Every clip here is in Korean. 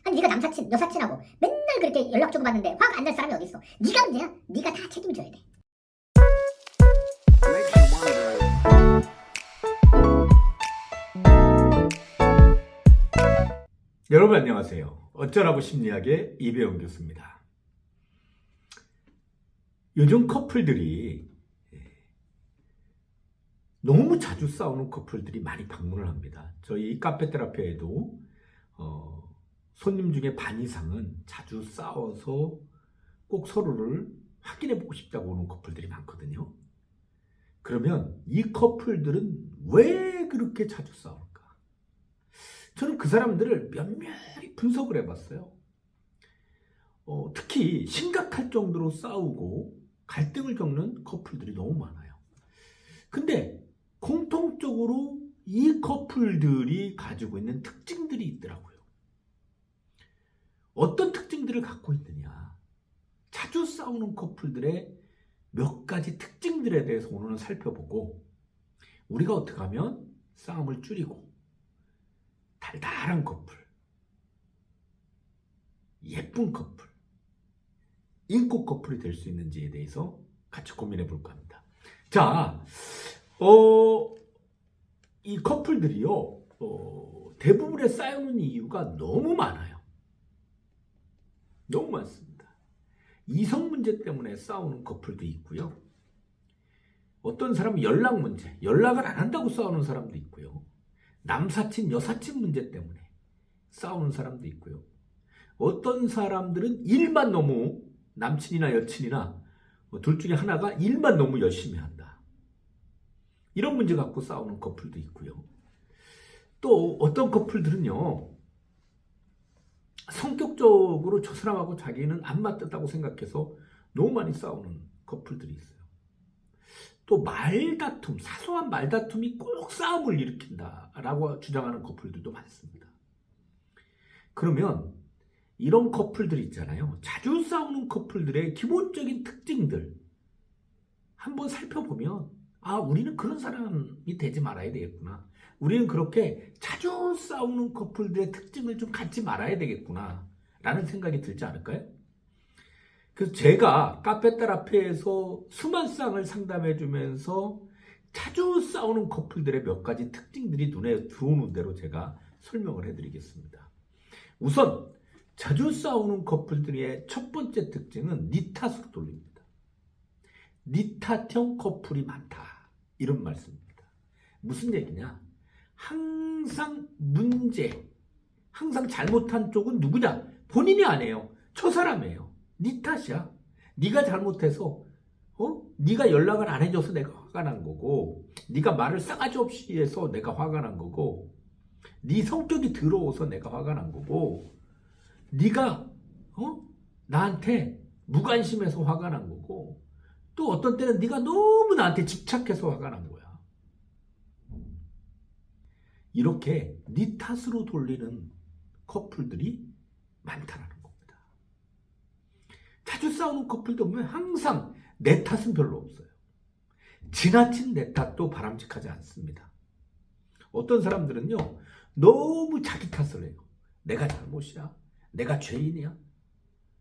아니 네가 남사친, 여사친하고 맨날 그렇게 연락 주고 받는데 화가 안 날 사람이 어디 있어? 네가 문제야. 네가 다 책임져야 돼. 여러분 안녕하세요. 어쩌라고 심리학의 이배용 교수입니다. 요즘 커플들이 너무 자주 싸우는 커플들이 많이 방문을 합니다. 저희 카페 테라피에도 손님 중에 반 이상은 자주 싸워서 꼭 서로를 확인해 보고 싶다고 오는 커플들이 많거든요. 그러면 이 커플들은 왜 그렇게 자주 싸울까? 저는 그 사람들을 면밀히 분석을 해봤어요. 특히 심각할 정도로 싸우고 갈등을 겪는 커플들이 너무 많아요. 근데 공통적으로 이 커플들이 가지고 있는 특징들이 있더라고요. 어떤 특징들을 갖고 있느냐? 자주 싸우는 커플들의 몇 가지 특징들에 대해서 오늘은 살펴보고 우리가 어떻게 하면 싸움을 줄이고 달달한 커플, 예쁜 커플, 인기 커플이 될 수 있는지에 대해서 같이 고민해 볼까 합니다. 자, 이 커플들이요, 대부분의 싸우는 이유가 너무 많아요. 너무 많습니다. 이성 문제 때문에 싸우는 커플도 있고요. 어떤 사람은 연락 문제, 연락을 안 한다고 싸우는 사람도 있고요. 남사친, 여사친 문제 때문에 싸우는 사람도 있고요. 어떤 사람들은 일만 너무 남친이나 여친이나 둘 중에 하나가 일만 너무 열심히 한다. 이런 문제 갖고 싸우는 커플도 있고요. 또 어떤 커플들은요. 성격적으로 저 사람하고 자기는 안 맞다고 생각해서 너무 많이 싸우는 커플들이 있어요. 또 말다툼, 사소한 말다툼이 꼭 싸움을 일으킨다라고 주장하는 커플들도 많습니다. 그러면 이런 커플들 있잖아요. 자주 싸우는 커플들의 기본적인 특징들 한번 살펴보면 우리는 그런 사람이 되지 말아야 되겠구나. 우리는 그렇게 자주 싸우는 커플들의 특징을 좀 갖지 말아야 되겠구나 라는 생각이 들지 않을까요? 그래서 제가 카페 테라피에서 수만 쌍을 상담해 주면서 자주 싸우는 커플들의 몇 가지 특징들이 눈에 들어오는 대로 제가 설명을 해드리겠습니다. 우선 자주 싸우는 커플들의 첫 번째 특징은 니 탓으로 돌립니다. 니 탓형 커플이 많다. 이런 말씀입니다. 무슨 얘기냐? 항상 문제, 항상 잘못한 쪽은 누구냐? 본인이 아니에요. 저 사람이에요. 네 탓이야. 네가 잘못해서 네가 연락을 안 해줘서 내가 화가 난 거고, 네가 말을 싸가지 없이 해서 내가 화가 난 거고, 네 성격이 더러워서 내가 화가 난 거고, 네가 나한테 무관심해서 화가 난 거고, 또 어떤 때는 네가 너무 나한테 집착해서 화가 난 거야. 이렇게 네 탓으로 돌리는 커플들이 많다라는 겁니다. 자주 싸우는 커플도 보면 항상 내 탓은 별로 없어요. 지나친 내 탓도 바람직하지 않습니다. 어떤 사람들은요, 너무 자기 탓을 해요. 내가 잘못이야. 내가 죄인이야.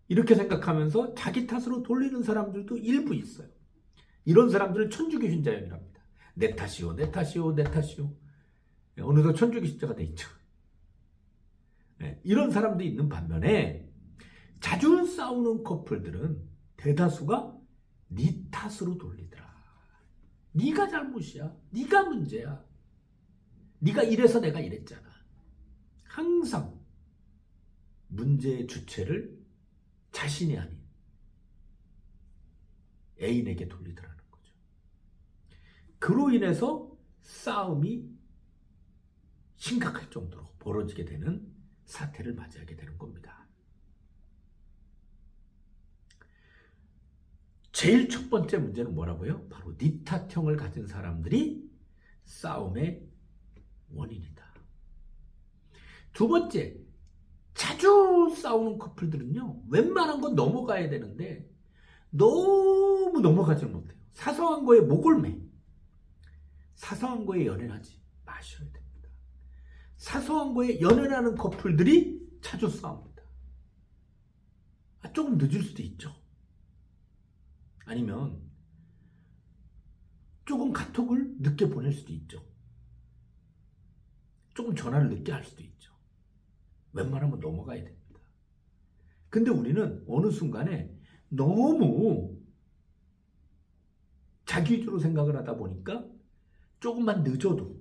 이렇게 생각하면서 자기 탓으로 돌리는 사람들도 일부 있어요. 이런 사람들을 천주교신자형이랍니다. 내 탓이요, 내 탓이요, 내 탓이요. 어느덧 천주교신자가 돼 있죠. 이런 사람도 있는 반면에 자주 싸우는 커플들은 대다수가 네 탓으로 돌리더라. 네가 잘못이야. 네가 문제야. 네가 이래서 내가 이랬잖아. 항상 문제의 주체를 자신이 아닌 애인에게 돌리더라는 거죠. 그로 인해서 싸움이 심각할 정도로 벌어지게 되는 사태를 맞이하게 되는 겁니다. 제일 첫 번째 문제는 뭐라고요? 바로 니 탓형을 가진 사람들이 싸움의 원인이다. 두 번째, 자주 싸우는 커플들은요, 웬만한 건 넘어가야 되는데 너무 넘어가지 못해요. 사소한 거에 목을 매. 사소한 거에 연연하지 마셔야 됩니다. 사소한 거에 연연하는 커플들이 자주 싸웁니다. 조금 늦을 수도 있죠. 아니면 조금 카톡을 늦게 보낼 수도 있죠. 조금 전화를 늦게 할 수도 있죠. 웬만하면 넘어가야 됩니다. 근데 우리는 어느 순간에 너무 자기 위주로 생각을 하다 보니까 조금만 늦어도,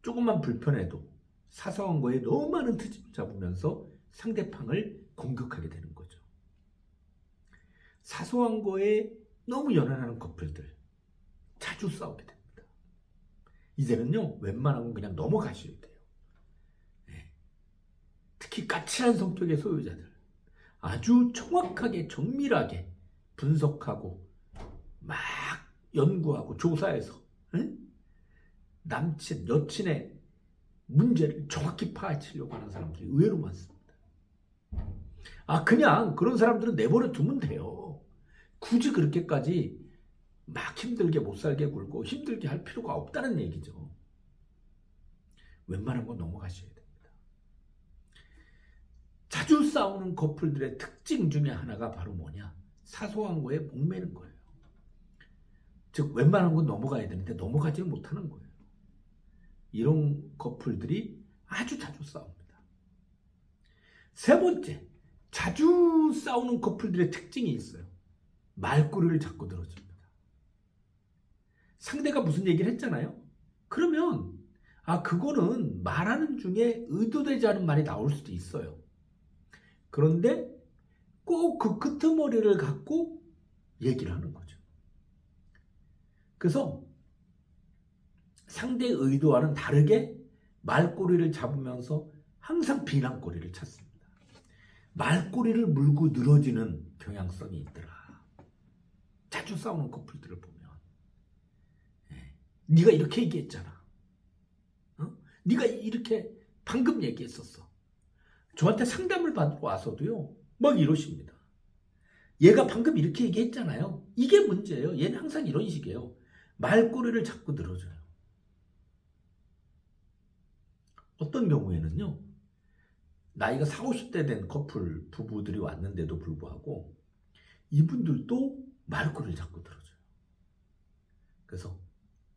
조금만 불편해도 사소한 거에 너무 많은 트집을 잡으면서 상대방을 공격하게 되는 거죠. 사소한 거에 너무 연연하는 커플들 자주 싸우게 됩니다. 이제는요, 웬만하면 그냥 넘어가셔야 돼요. 네. 특히 까칠한 성격의 소유자들 아주 정확하게 정밀하게 분석하고 막 연구하고 조사해서 남친, 여친의 문제를 정확히 파헤치려고 하는 사람들이 의외로 많습니다. 그냥 그런 사람들은 내버려 두면 돼요. 굳이 그렇게까지 막 힘들게 못 살게 굴고 힘들게 할 필요가 없다는 얘기죠. 웬만한 건 넘어가셔야 됩니다. 자주 싸우는 커플들의 특징 중에 하나가 바로 뭐냐? 사소한 거에 목매는 거예요. 즉 웬만한 건 넘어가야 되는데 넘어가지 못하는 거예요. 이런 커플들이 아주 자주 싸웁니다. 세 번째, 자주 싸우는 커플들의 특징이 있어요. 말꼬리를 자꾸 들어줍니다. 상대가 무슨 얘기를 했잖아요. 그러면 그거는 말하는 중에 의도되지 않은 말이 나올 수도 있어요. 그런데 꼭 그 끄트머리를 갖고 얘기를 하는 거죠. 그래서 상대의 의도와는 다르게 말꼬리를 잡으면서 항상 비난꼬리를 찾습니다. 말꼬리를 물고 늘어지는 경향성이 있더라. 자주 싸우는 커플들을 보면 네가 이렇게 얘기했잖아. 네가 이렇게 방금 얘기했었어. 저한테 상담을 받으러 와서도요. 막 이러십니다. 얘가 방금 이렇게 얘기했잖아요. 이게 문제예요. 얘는 항상 이런 식이에요. 말꼬리를 자꾸 늘어져요. 어떤 경우에는요. 나이가 40, 50대 된 커플 부부들이 왔는데도 불구하고 이분들도 말꼬리를 자꾸 들어줘요. 그래서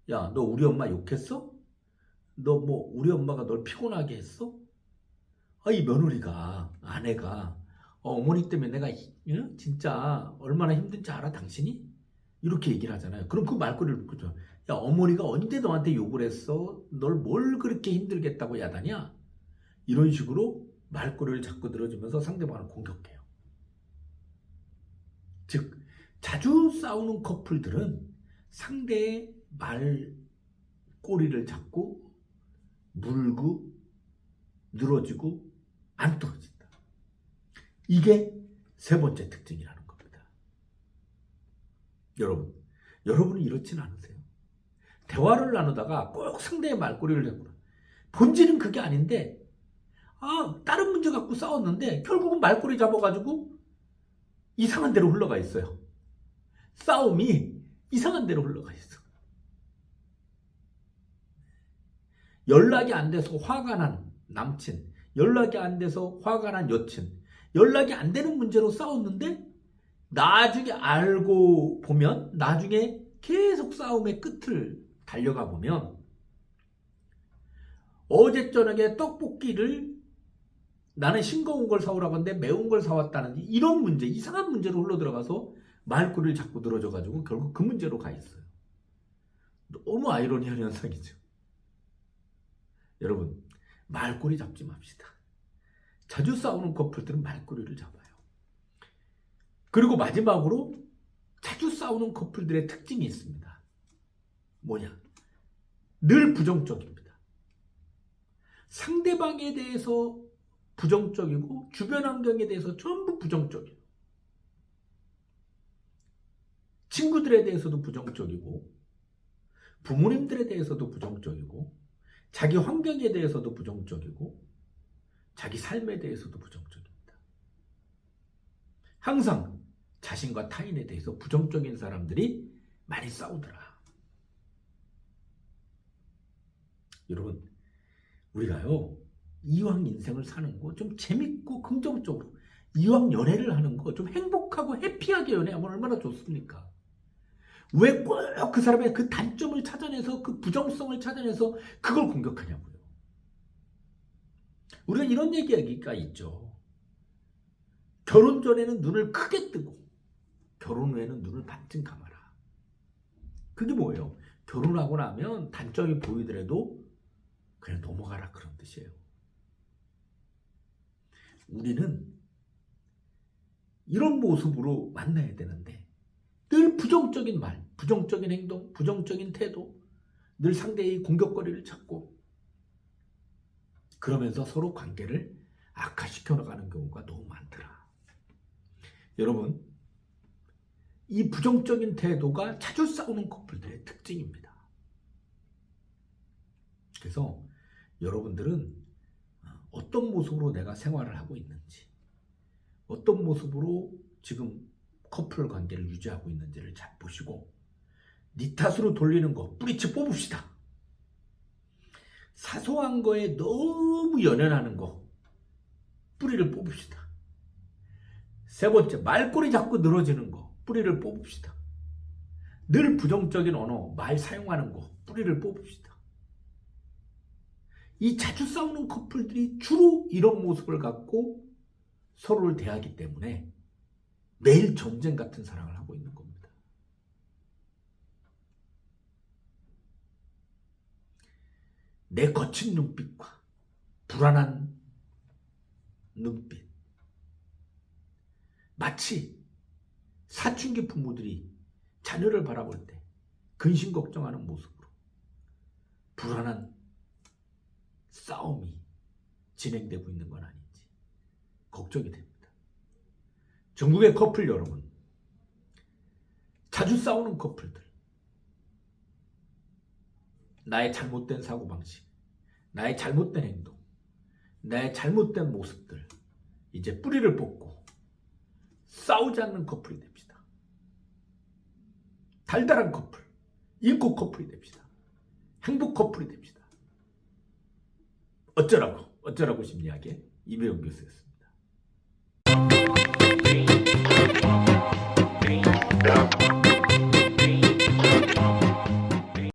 야, 너 우리 엄마 욕했어? 너 우리 엄마가 널 피곤하게 했어? 이 며느리가, 아내가 어머니 때문에 내가 진짜 얼마나 힘든지 알아 당신이? 이렇게 얘기를 하잖아요. 그럼 그 말꼬리를 듣고 야, 어머니가 언제 너한테 욕을 했어? 널 뭘 그렇게 힘들겠다고 야단이야? 이런 식으로 말꼬리를 자꾸 들어주면서 상대방을 공격해요. 즉 자주 싸우는 커플들은 상대의 말꼬리를 잡고 물고 늘어지고 안 떨어진다. 이게 세 번째 특징이라는 겁니다. 여러분은 이렇지는 않으세요? 대화를 나누다가 꼭 상대의 말꼬리를 잡고 본질은 그게 아닌데 다른 문제 갖고 싸웠는데 결국은 말꼬리 잡아가지고 이상한 데로 흘러가 있어요. 싸움이 이상한 데로 흘러가 있어. 연락이 안 돼서 화가 난 남친, 연락이 안 돼서 화가 난 여친, 연락이 안 되는 문제로 싸웠는데 나중에 알고 보면 나중에 계속 싸움의 끝을 달려가 보면 어제 저녁에 떡볶이를 나는 싱거운 걸 사오라고 했는데 매운 걸 사왔다는 이런 문제, 이상한 문제로 흘러들어가서 말꼬리를 자꾸 늘어져가지고 결국 그 문제로 가 있어요. 너무 아이러니한 현상이죠. 여러분, 말꼬리 잡지 맙시다. 자주 싸우는 커플들은 말꼬리를 잡아요. 그리고 마지막으로 자주 싸우는 커플들의 특징이 있습니다. 뭐냐? 늘 부정적입니다. 상대방에 대해서 부정적이고 주변 환경에 대해서 전부 부정적이에요. 친구들에 대해서도 부정적이고 부모님들에 대해서도 부정적이고 자기 환경에 대해서도 부정적이고 자기 삶에 대해서도 부정적입니다. 항상 자신과 타인에 대해서 부정적인 사람들이 많이 싸우더라. 여러분, 우리가요 이왕 인생을 사는 거 좀 재밌고 긍정적으로 이왕 연애를 하는 거 좀 행복하고 해피하게 연애하면 얼마나 좋습니까? 왜 꼭 그 사람의 그 단점을 찾아내서 그 부정성을 찾아내서 그걸 공격하냐고요. 우리가 이런 얘기가 있죠. 결혼 전에는 눈을 크게 뜨고 결혼 후에는 눈을 반쯤 감아라. 그게 뭐예요? 결혼하고 나면 단점이 보이더라도 그냥 넘어가라, 그런 뜻이에요. 우리는 이런 모습으로 만나야 되는데 늘 부정적인 말, 부정적인 행동, 부정적인 태도, 늘 상대의 공격거리를 찾고 그러면서 서로 관계를 악화시켜 나가는 경우가 너무 많더라. 여러분, 이 부정적인 태도가 자주 싸우는 커플들의 특징입니다. 그래서 여러분들은 어떤 모습으로 내가 생활을 하고 있는지, 어떤 모습으로 지금 커플 관계를 유지하고 있는지를 잘 보시고 니 탓으로 돌리는 거 뿌리치 뽑읍시다. 사소한 거에 너무 연연하는 거 뿌리를 뽑읍시다. 세 번째, 말꼬리 자꾸 늘어지는 거 뿌리를 뽑읍시다. 늘 부정적인 언어, 말 사용하는 거 뿌리를 뽑읍시다. 이 자주 싸우는 커플들이 주로 이런 모습을 갖고 서로를 대하기 때문에 매일 전쟁 같은 사랑을 하고 있는 겁니다. 내 거친 눈빛과 불안한 눈빛, 마치 사춘기 부모들이 자녀를 바라볼 때 근심 걱정하는 모습으로 불안한 싸움이 진행되고 있는 건 아닌지 걱정이 됩니다. 전국의 커플 여러분, 자주 싸우는 커플들, 나의 잘못된 사고방식, 나의 잘못된 행동, 나의 잘못된 모습들 이제 뿌리를 뽑고 싸우지 않는 커플이 됩시다. 달달한 커플, 인고 커플이 됩시다. 행복 커플이 됩시다. 어쩌라고 심리학의 이배용 교수였습니다. Yeah.